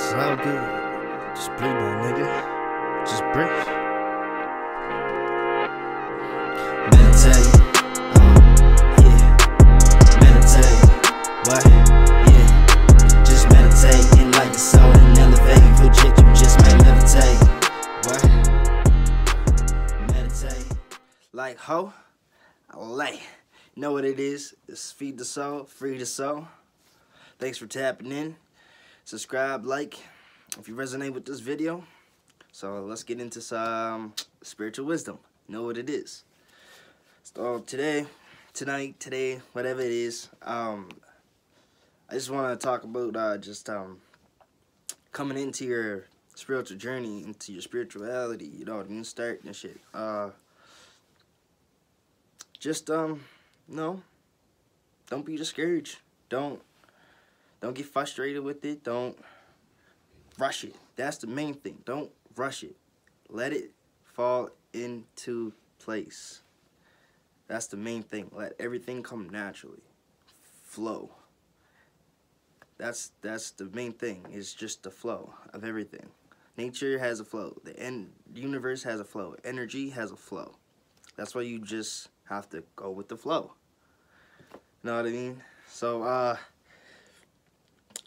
It's all good. Just breathe, my nigga. Just breathe. Meditate. Yeah. Meditate. What? Yeah. Just meditate and light the soul and elevate and project. You just may meditate. What? Meditate. Like ho? I lay. You know what it is? It's feed the soul, free the soul. Thanks for tapping in. Subscribe, like, if you resonate with this video. So let's get into some spiritual wisdom. You know what it is. So today, whatever it is, I just want to talk about coming into your spiritual journey, into your spirituality. You know what I mean? Starting and shit. No, don't be discouraged. Don't get frustrated with it. Don't rush it. That's the main thing. Don't rush it. Let it fall into place. That's the main thing. Let everything come naturally. Flow. That's the main thing. It's just the flow of everything. Nature has a flow. The universe has a flow. Energy has a flow. That's why you just have to go with the flow. You know what I mean? So,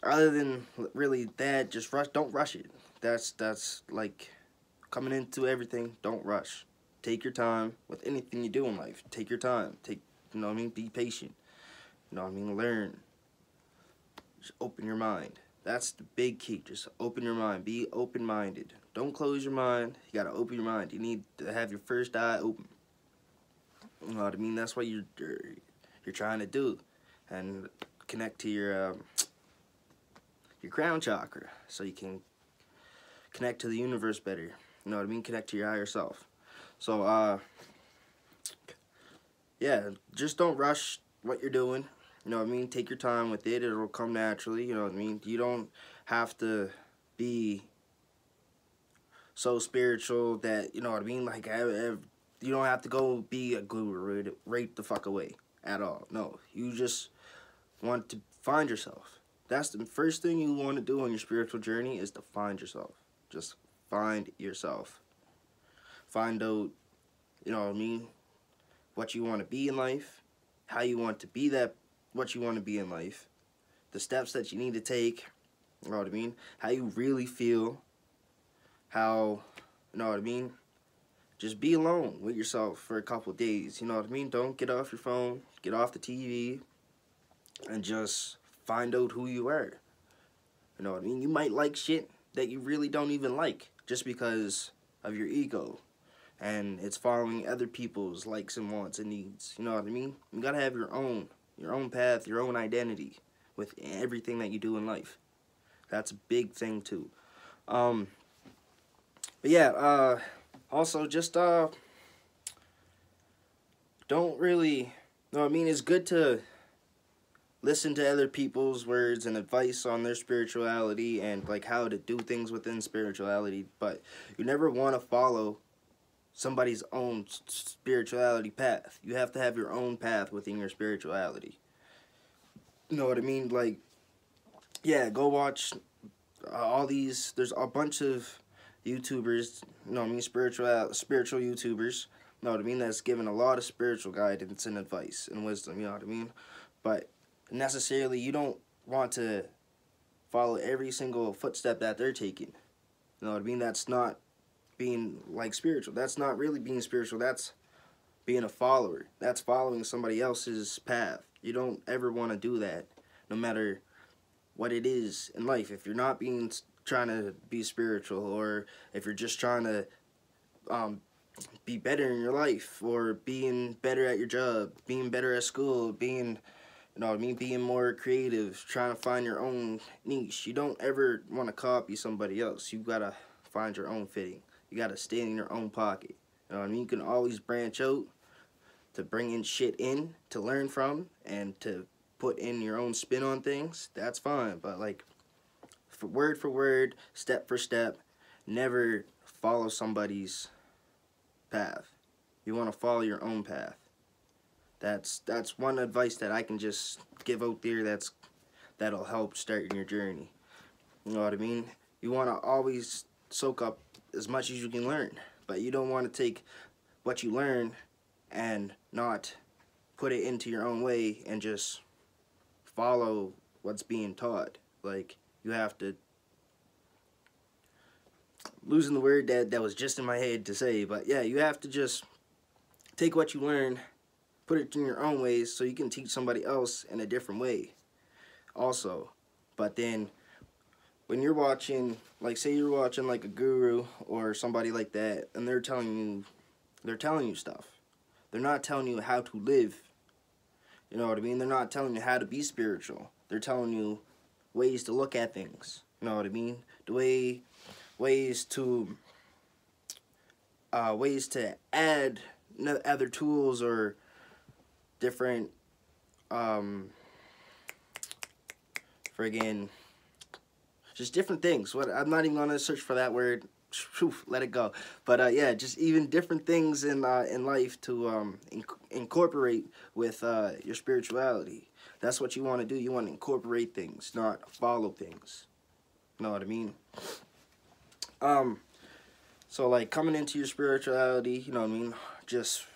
other than really that, just don't rush it. That's like coming into everything. Don't rush. Take your time with anything you do in life. Take your time. You know what I mean? Be patient. You know what I mean? Learn. Just open your mind. That's the big key. Just open your mind. Be open-minded. Don't close your mind. You gotta open your mind. You need to have your first eye open. You know what I mean? That's what you're trying to do, and connect to your crown chakra, so you can connect to the universe better. You know what I mean? Connect to your higher self. So, yeah, just don't rush what you're doing. You know what I mean? Take your time with it. It'll come naturally. You know what I mean? You don't have to be so spiritual that, you know what I mean? Like, you don't have to go be a guru right the fuck away at all. No, you just want to find yourself. That's the first thing you want to do on your spiritual journey, is to find yourself. Just find yourself. Find out, you know what I mean, what you want to be in life, how you want to be what you want to be in life, the steps that you need to take, you know what I mean, how you really feel, how, you know what I mean, just be alone with yourself for a couple days, you know what I mean. Don't get off your phone, get off the TV, and just find out who you are. You know what I mean? You might like shit that you really don't even like, just because of your ego, and it's following other people's likes and wants and needs. You know what I mean? You gotta have your own path, your own identity with everything that you do in life. That's a big thing too. But yeah, also just don't really, you know what I mean? It's good to listen to other people's words and advice on their spirituality and like how to do things within spirituality, but you never want to follow somebody's own spirituality path. You have to have your own path within your spirituality. You know what I mean? Like, yeah, go watch all these. There's a bunch of YouTubers, you know what I mean, spiritual YouTubers, you know what I mean, that's giving a lot of spiritual guidance and advice and wisdom, you know what I mean, but necessarily you don't want to follow every single footstep that they're taking. You know what I mean? That's not being like spiritual. That's not really being spiritual. That's being a follower. That's following somebody else's path. You don't ever want to do that, no matter what it is in life. If you're not trying to be spiritual, or if you're just trying to be better in your life, or being better at your job, being better at school, being, you know what I mean, being more creative, trying to find your own niche. You don't ever want to copy somebody else. You gotta find your own fitting. You gotta stay in your own pocket. You know what I mean? You can always branch out to bring in shit in, to learn from, and to put in your own spin on things. That's fine, but like, word for word, step for step, never follow somebody's path. You want to follow your own path. That's one advice that I can just give out there that'll help start your journey. You know what I mean? You want to always soak up as much as you can learn, but you don't want to take what you learn and not put it into your own way and just follow what's being taught. Like, you have to, losing the word that was just in my head to say, but yeah, you have to just take what you learn, put it in your own ways so you can teach somebody else in a different way also. But then when you're watching, like, say you're watching like a guru or somebody like that, and they're telling you stuff. They're not telling you how to live. You know what I mean? They're not telling you how to be spiritual. They're telling you ways to look at things. You know what I mean? Ways to add other tools or different just different things. I'm not even gonna search for that word. Let it go. But yeah, just even different things in life to incorporate with your spirituality. That's what you want to do. You want to incorporate things, not follow things. You know what I mean? So like coming into your spirituality, you know what I mean? Just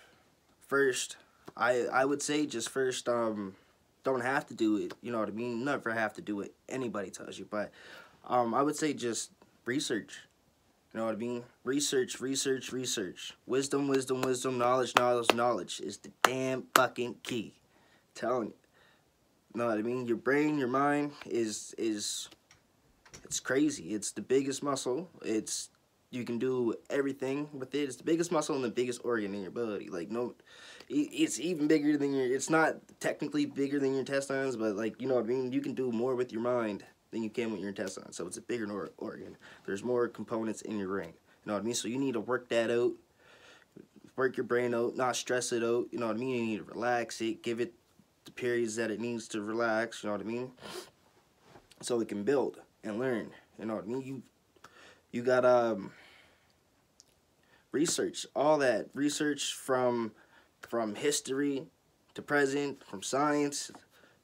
first, I would say just first, don't have to do it. You know what I mean? Never have to do it. Anybody tells you, but I would say just research. You know what I mean? Research. Wisdom, knowledge is the damn fucking key. I'm telling you. You know what I mean? Your brain, your mind is it's crazy. It's the biggest muscle. You can do everything with it. It's the biggest muscle and the biggest organ in your body. Like, no, it's even bigger than it's not technically bigger than your intestines, but like, you know what I mean? You can do more with your mind than you can with your intestines. So it's a bigger organ. There's more components in your brain. You know what I mean? So you need to work that out. Work your brain out, not stress it out. You know what I mean? You need to relax it. Give it the periods that it needs to relax. You know what I mean? So it can build and learn. You know what I mean? You got research, all that research from history to present, from science.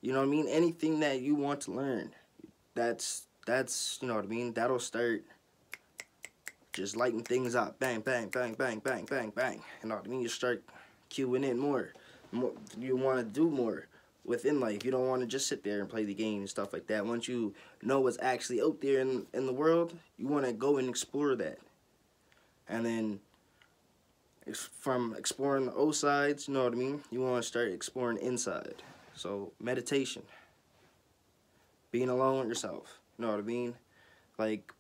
You know what I mean? Anything that you want to learn, that's you know what I mean. That'll start just lighting things up. Bang, bang, bang, bang, bang, bang, bang. You know what I mean? You start queuing in more. You want to do more within life. You don't want to just sit there and play the game and stuff like that. Once you know what's actually out there in the world, you want to go and explore that. And then from exploring the outsides, you know what I mean, you want to start exploring inside. So meditation, being alone with yourself, you know what I mean? Like,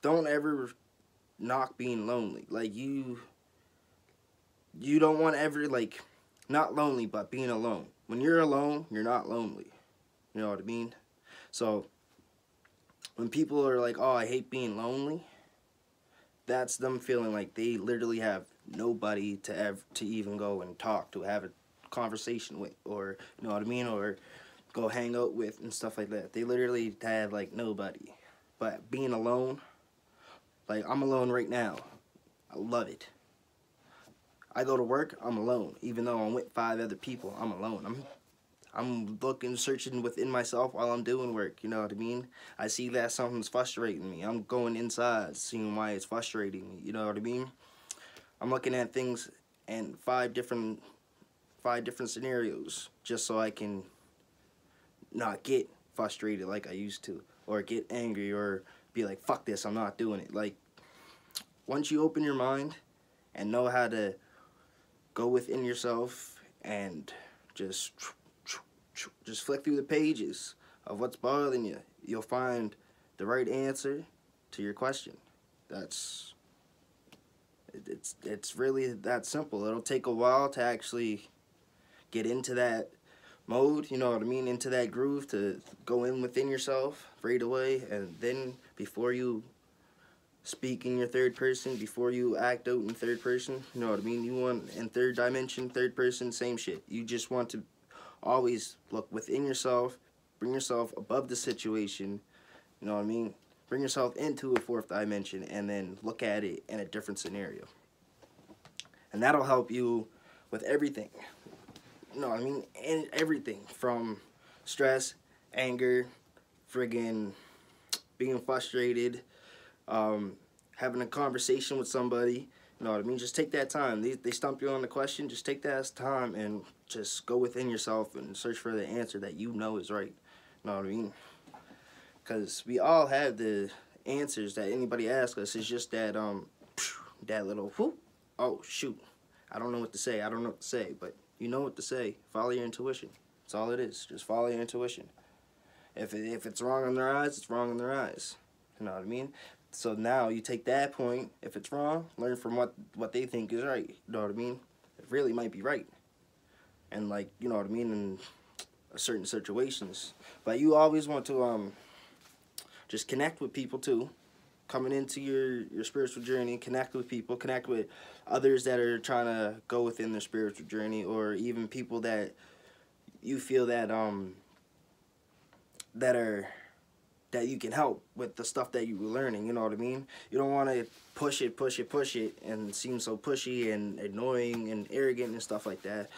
don't ever knock being lonely. Like, you don't want to ever, like, not lonely, but being alone. When you're alone, you're not lonely. You know what I mean? So when people are like, oh, I hate being lonely, that's them feeling like they literally have nobody to even go and talk to, have a conversation with, or, you know what I mean, or go hang out with and stuff like that. They literally have like nobody. But being alone, like, I'm alone right now. I love it. I go to work, I'm alone. Even though I'm with 5 other people, I'm alone. I'm looking, searching within myself while I'm doing work, you know what I mean? I see that something's frustrating me. I'm going inside, seeing why it's frustrating me, you know what I mean? I'm looking at things in 5 different scenarios just so I can not get frustrated like I used to, or get angry, or be like, fuck this, I'm not doing it. Like, once you open your mind and know how to go within yourself and just flick through the pages of what's bothering you, you'll find the right answer to your question. It's really that simple. It'll take a while to actually get into that mode, you know what I mean, into that groove, to go in within yourself right away, and then before you speak in your third person, before you act out in third person, you know what I mean, you want in third dimension, third person, same shit. You just want to always look within yourself, bring yourself above the situation, you know what I mean, bring yourself into a 4th dimension, and then look at it in a different scenario. And that'll help you with everything. You know what I mean? And everything from stress, anger, friggin' being frustrated, having a conversation with somebody. You know what I mean? Just take that time. They stump you on the question. Just take that as time and just go within yourself and search for the answer that you know is right. You know what I mean? Because we all have the answers that anybody asks us. It's just that that little whoop. Oh shoot, I don't know what to say. I don't know what to say, but you know what to say. Follow your intuition. That's all it is. Just follow your intuition. If it's wrong in their eyes, it's wrong in their eyes. You know what I mean? So now you take that point. If it's wrong, learn from what they think is right. You know what I mean? It really might be right. And like, you know what I mean, in certain situations. But you always want to just connect with people too. Coming into your spiritual journey, connect with people, connect with others that are trying to go within their spiritual journey, or even people that you feel that that you can help with the stuff that you were learning. You know what I mean? You don't want to push it, and seem so pushy and annoying and arrogant and stuff like that.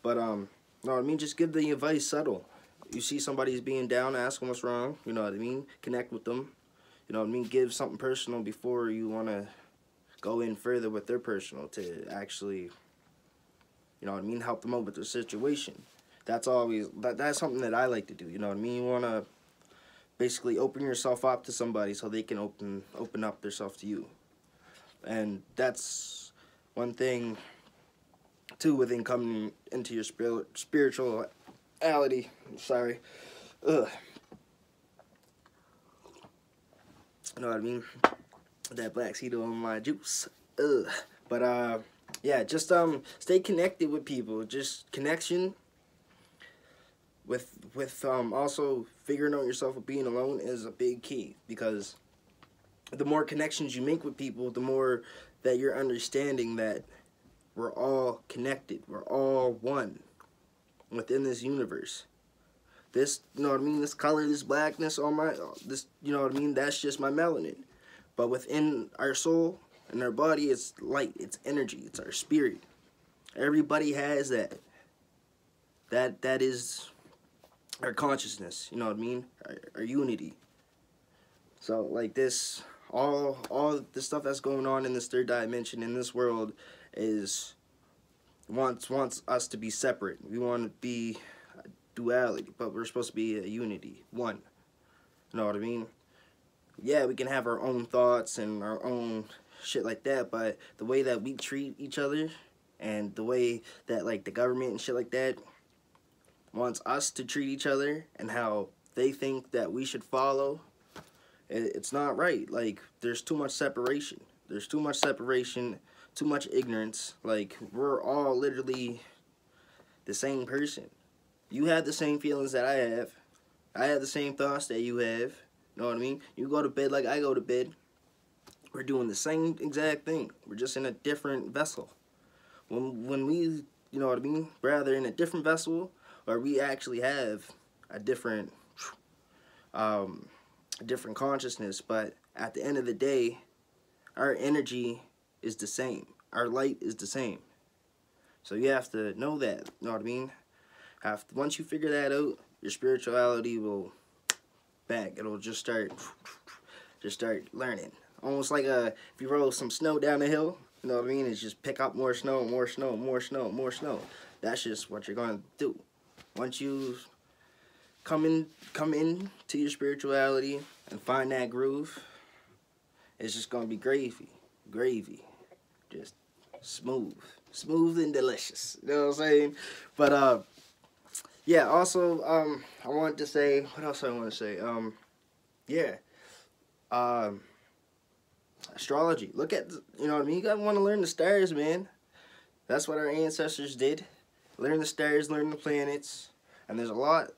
But you know what I mean? Just give the advice subtle. You see somebody's being down, ask them what's wrong. You know what I mean? Connect with them. You know what I mean? Give something personal before you want to go in further with their personal to actually, you know what I mean, help them out with their situation. That's always, that's something that I like to do. You know what I mean? You want to basically open yourself up to somebody so they can open up themselves to you. And that's one thing too within coming into your spirituality. Sorry. Ugh. You know what I mean? That black seed on my juice. Ugh. But yeah, just stay connected with people. Just connection with also figuring out yourself with being alone is a big key, because the more connections you make with people, the more that you're understanding that we're all connected. We're all one within this universe. This, you know what I mean, this color, this blackness on my, this, you know what I mean, that's just my melanin. But within our soul and our body, it's light, it's energy, it's our spirit. Everybody has that. That is our consciousness, you know what I mean, our unity. So like this, all the stuff that's going on in this third dimension, in this world, is wants us to be separate. We want to be duality, but we're supposed to be a unity, one. You know what I mean? Yeah, we can have our own thoughts and our own shit like that, but the way that we treat each other and the way that like the government and shit like that wants us to treat each other and how they think that we should follow, it's not right. Like, there's too much separation. There's too much separation, too much ignorance. Like, we're all literally the same person. You have the same feelings that I have. I have the same thoughts that you have. You know what I mean? You go to bed like I go to bed. We're doing the same exact thing. We're just in a different vessel. When we, you know what I mean, rather in a different vessel, or we actually have a different consciousness, but at the end of the day, our energy is the same. Our light is the same. So you have to know that. You know what I mean? Once you figure that out, your spirituality will it'll just start learning. Almost like if you roll some snow down the hill, you know what I mean? It's just pick up more snow, more snow, more snow, more snow. That's just what you're going to do. Once you come in to your spirituality and find that groove, it's just going to be gravy. Just smooth and delicious. You know what I'm saying? But yeah, also, I wanted to say, what else I want to say? Yeah, astrology. Look at, you know what I mean? You gotta want to learn the stars, man. That's what our ancestors did. Learn the stars, learn the planets, and there's a lot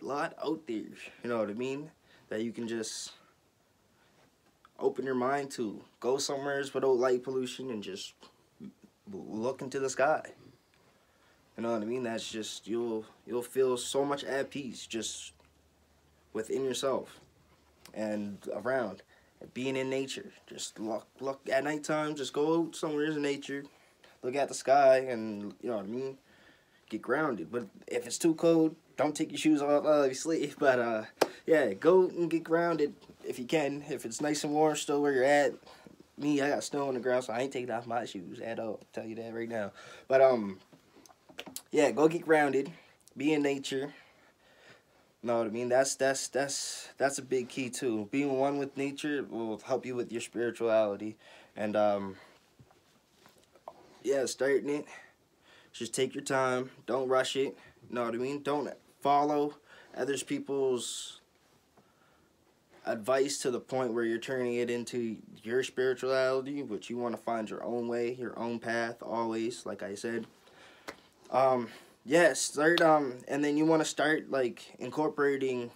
out there. You know what I mean? That you can just open your mind to. Go somewhere without light pollution and just look into the sky. You know what I mean? That's just, you'll feel so much at peace just within yourself and around. Being in nature. Just look at nighttime, just go out somewhere in nature, look at the sky, and you know what I mean? Get grounded. But if it's too cold, don't take your shoes off, obviously. But yeah, go and get grounded if you can. If it's nice and warm still where you're at. Me, I got snow on the ground, so I ain't taking off my shoes at all. I'll tell you that right now. But yeah, go get grounded. Be in nature. Know what I mean? That's a big key too. Being one with nature will help you with your spirituality. And yeah, starting it. Just take your time. Don't rush it. Know what I mean? Don't follow others people's advice to the point where you're turning it into your spirituality, but you want to find your own way, your own path, always, like I said. Yeah, start, and then you want to start, like, incorporating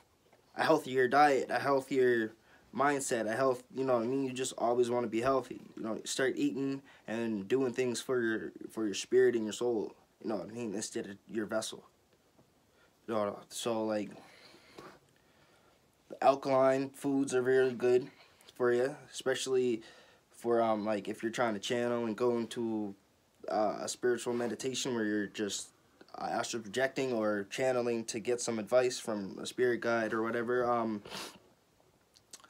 a healthier diet, a healthier mindset, you know what I mean? You just always want to be healthy. You know, start eating and doing things for your spirit and your soul, you know what I mean, instead of your vessel. You know, so, like, alkaline foods are very good for you, especially for, like, if you're trying to channel and go into a spiritual meditation where you're just astral projecting or channeling to get some advice from a spirit guide or whatever.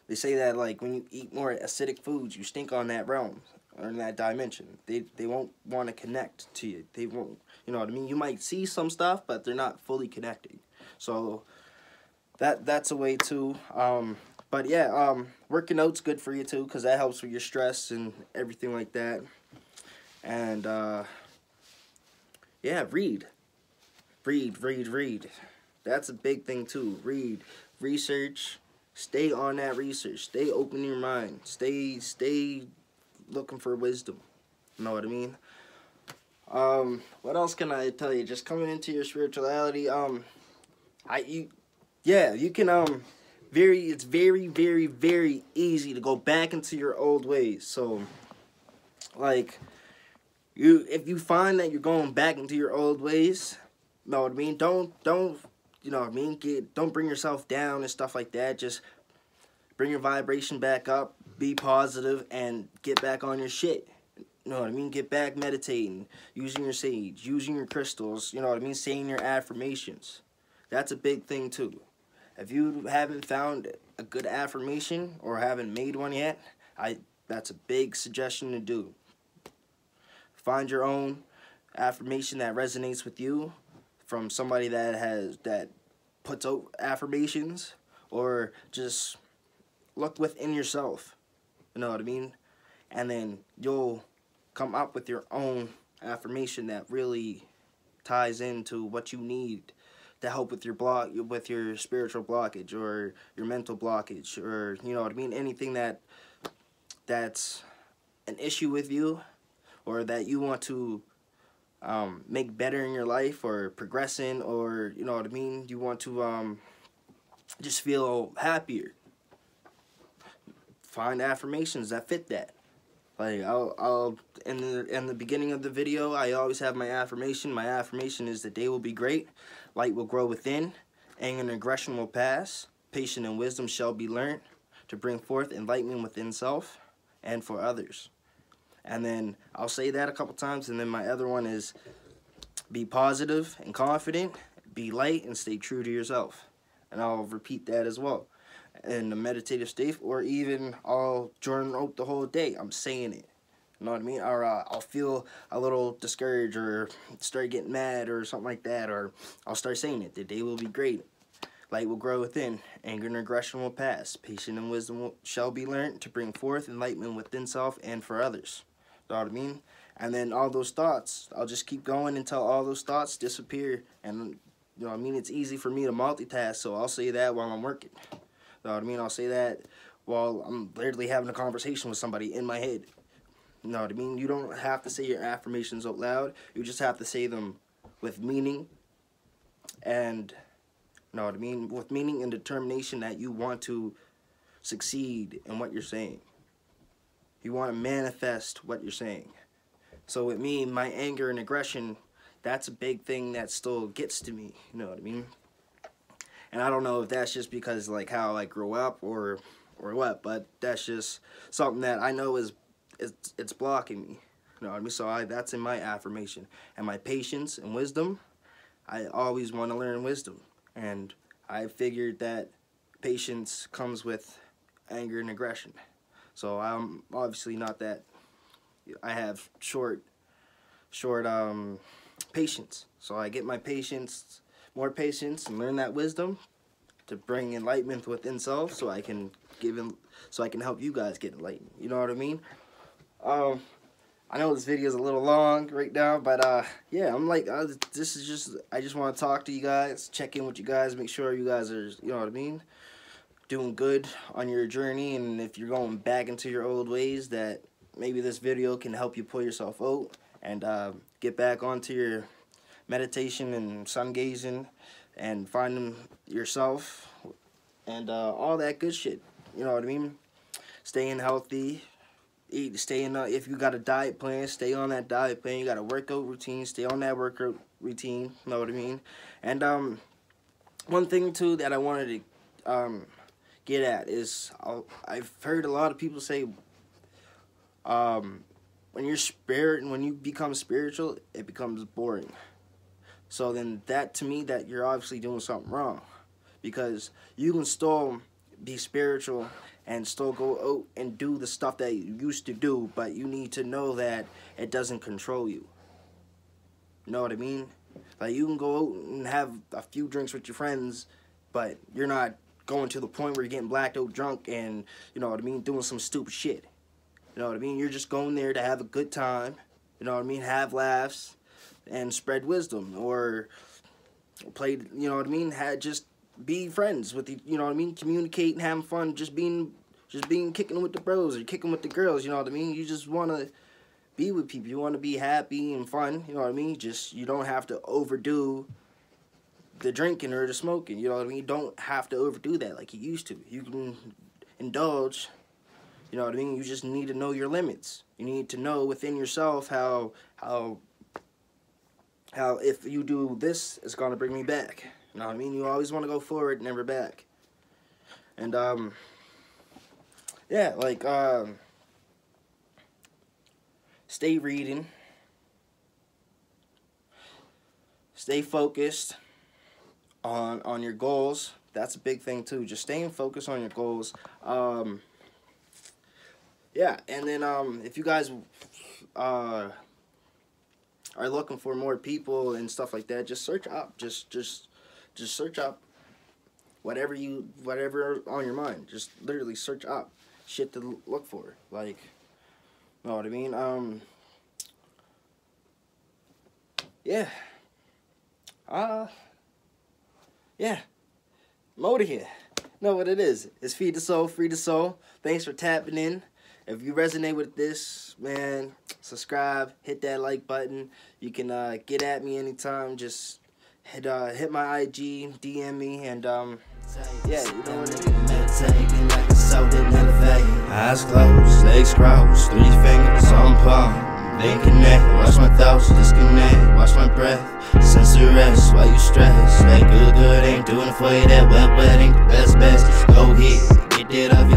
They say that, like, when you eat more acidic foods, you stink on that realm or in that dimension. They won't want to connect to you. They won't, you know what I mean? You might see some stuff, but they're not fully connected. So that's a way too. But yeah, working out's good for you too, because that helps with your stress and everything like that. And yeah, read. That's a big thing too. Read, research, stay on that research. Stay open your mind. Stay looking for wisdom. You know what I mean? What else can I tell you? Just coming into your spirituality. You can it's very easy to go back into your old ways. So, like, if you find that you're going back into your old ways, you know what I mean? Don't you know what I mean? Don't bring yourself down and stuff like that. Just bring your vibration back up, be positive, and get back on your shit. You know what I mean? Get back meditating, using your sage, using your crystals, you know what I mean? Saying your affirmations. That's a big thing too. If you haven't found a good affirmation or haven't made one yet, that's a big suggestion to do. Find your own affirmation that resonates with you from somebody that puts out affirmations, or just look within yourself. You know what I mean? And then you'll come up with your own affirmation that really ties into what you need to help with your spiritual blockage or your mental blockage, or you know what I mean, anything that's an issue with you, or that you want to make better in your life or progress in, or you know what I mean, you want to just feel happier. Find affirmations that fit that. Like, I'll in the beginning of the video, I always have my affirmation. My affirmation is: the day will be great, light will grow within, anger and aggression will pass, patience and wisdom shall be learnt, to bring forth enlightenment within self and for others. And then I'll say that a couple times, and then my other one is: be positive and confident, be light, and stay true to yourself. And I'll repeat that as well in the meditative state, or even I'll journal out the whole day. I'm saying it. You know what I mean? Or I'll feel a little discouraged or start getting mad or something like that, or I'll start saying it. The day will be great. Light will grow within. Anger and aggression will pass. Patience and wisdom shall be learned, to bring forth enlightenment within self and for others. You know what I mean? And then all those thoughts, I'll just keep going until all those thoughts disappear. And you know what I mean? It's easy for me to multitask, so I'll say that while I'm working. You know what I mean? I'll say that while I'm literally having a conversation with somebody in my head. You know what I mean? You don't have to say your affirmations out loud. You just have to say them with meaning, and you know what I mean? With meaning and determination that you want to succeed in what you're saying. You want to manifest what you're saying. So with me, my anger and aggression, that's a big thing that still gets to me. You know what I mean? And I don't know if that's just because, like, how I grew up or what, but that's just something that I know it's blocking me. You know what I mean? So that's in my affirmation. And my patience and wisdom, I always want to learn wisdom. And I figured that patience comes with anger and aggression. So I'm obviously not that. I have short patience. So I get my more patience, and learn that wisdom to bring enlightenment within self, so I can help you guys get enlightened. You know what I mean? I know this video is a little long right now, but yeah, I'm like, I just want to talk to you guys, check in with you guys, make sure you guys are, you know what I mean, doing good on your journey, and if you're going back into your old ways, that maybe this video can help you pull yourself out and get back onto your meditation and sun gazing and finding yourself and all that good shit. You know what I mean? Staying healthy. If you got a diet plan, stay on that diet plan. You got a workout routine, stay on that workout routine. You know what I mean? And one thing too that I wanted to get at is I've heard a lot of people say when you become spiritual, it becomes boring. So then that, to me, that you're obviously doing something wrong, because you can still be spiritual and still go out and do the stuff that you used to do, but you need to know that it doesn't control you. You know what I mean? Like, you can go out and have a few drinks with your friends, but you're not going to the point where you're getting blacked out drunk and, you know what I mean, doing some stupid shit. You know what I mean? You're just going there to have a good time, you know what I mean, have laughs and spread wisdom, or play, you know what I mean, just be friends with the, you know what I mean, communicate and having fun, just being kicking with the bros or kicking with the girls, you know what I mean. You just want to be with people, you want to be happy and fun, you know what I mean. Just, you don't have to overdo the drinking or the smoking, you know what I mean. You don't have to overdo that like you used to. You can indulge, you know what I mean. You just need to know your limits. You need to know within yourself how if you do this, it's gonna bring me back. You know what I mean? You always want to go forward, never back. And yeah, like stay reading, stay focused on your goals. That's a big thing too. Just staying focused on your goals. Yeah, and then if you guys are looking for more people and stuff like that, just search up. Just search up whatever on your mind. Just literally search up shit to look for. Like, you know what I mean? Yeah. Yeah. Motor here. Know what it is. It's Feed the Soul, Free the Soul. Thanks for tapping in. If you resonate with this, man, subscribe, hit that like button. You can get at me anytime. Just hit my IG, DM me, and yeah, you know what it is. Meditating like a soul that never fade. Eyes closed, legs crossed, 3 fingers on palm. Then connect, watch my thoughts disconnect, watch my breath, sense the rest while you stress. That good ain't doing it for you, that wet ain't the best. Go hit, get that off